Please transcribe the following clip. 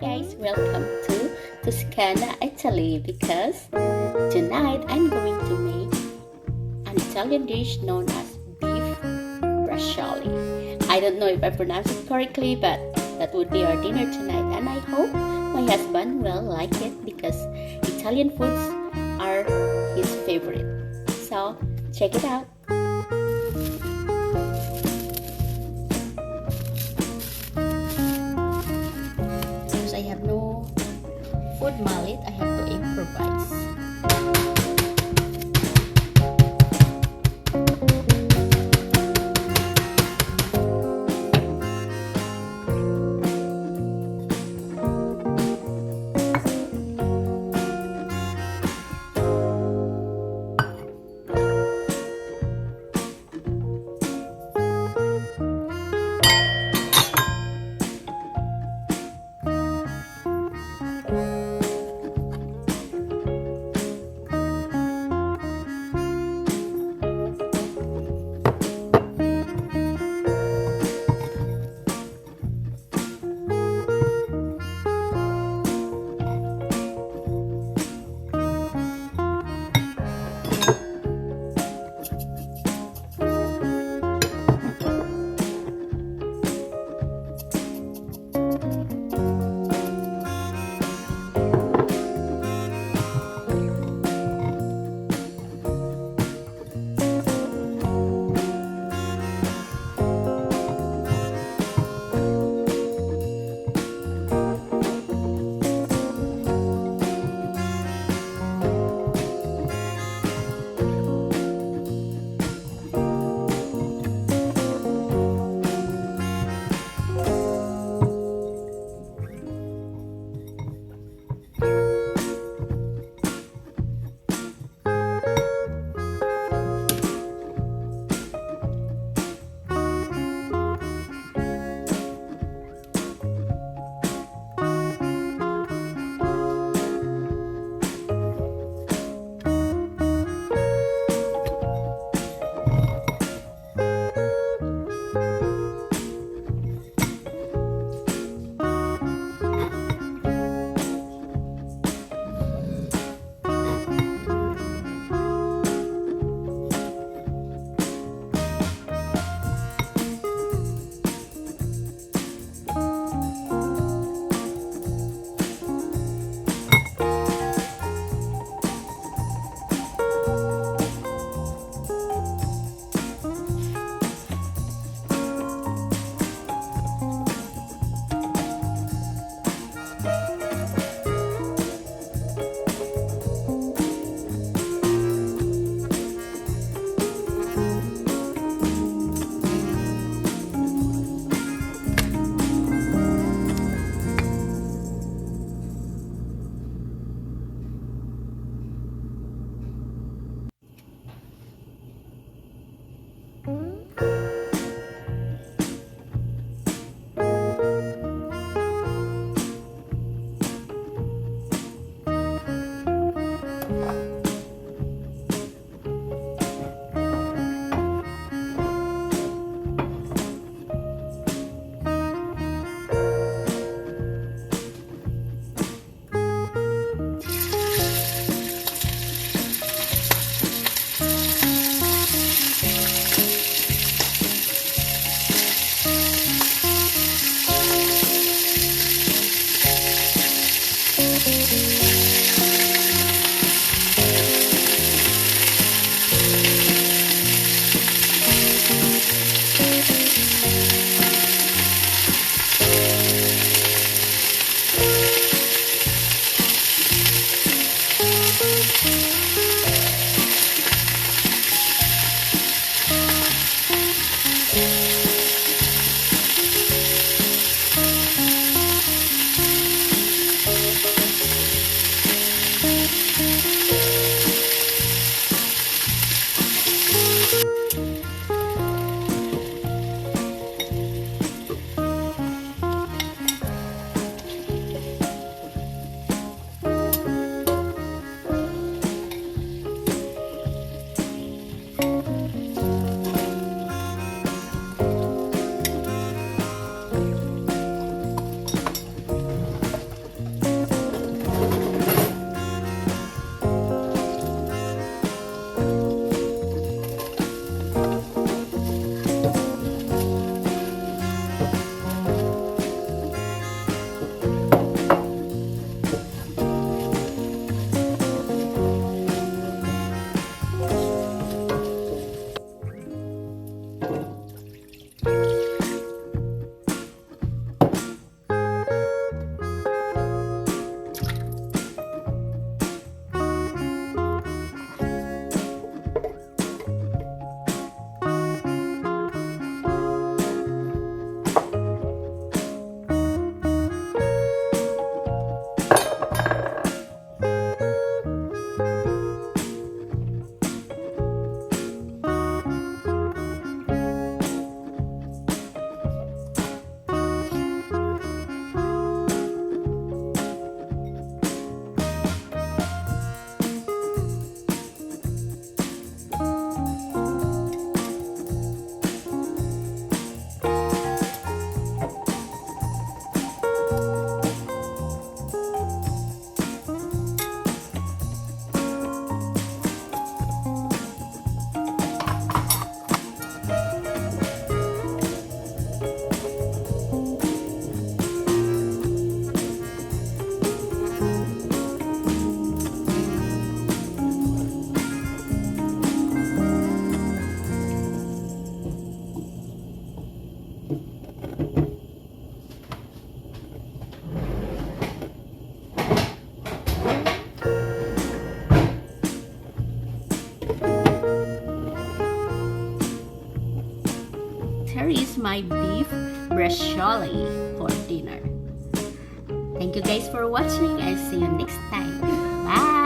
guys, welcome to Toscana, Italy, because tonight I'm going to make an Italian dish known as beef braciole. I don't know if I pronounced it correctly, but that would be our dinner tonight, and I hope my husband will like it because Italian foods are his favorite. So check it out. I have no food mallet, I have to improvise. my beef braciole for dinner. Thank you guys for watching. I'll see you next time. Bye!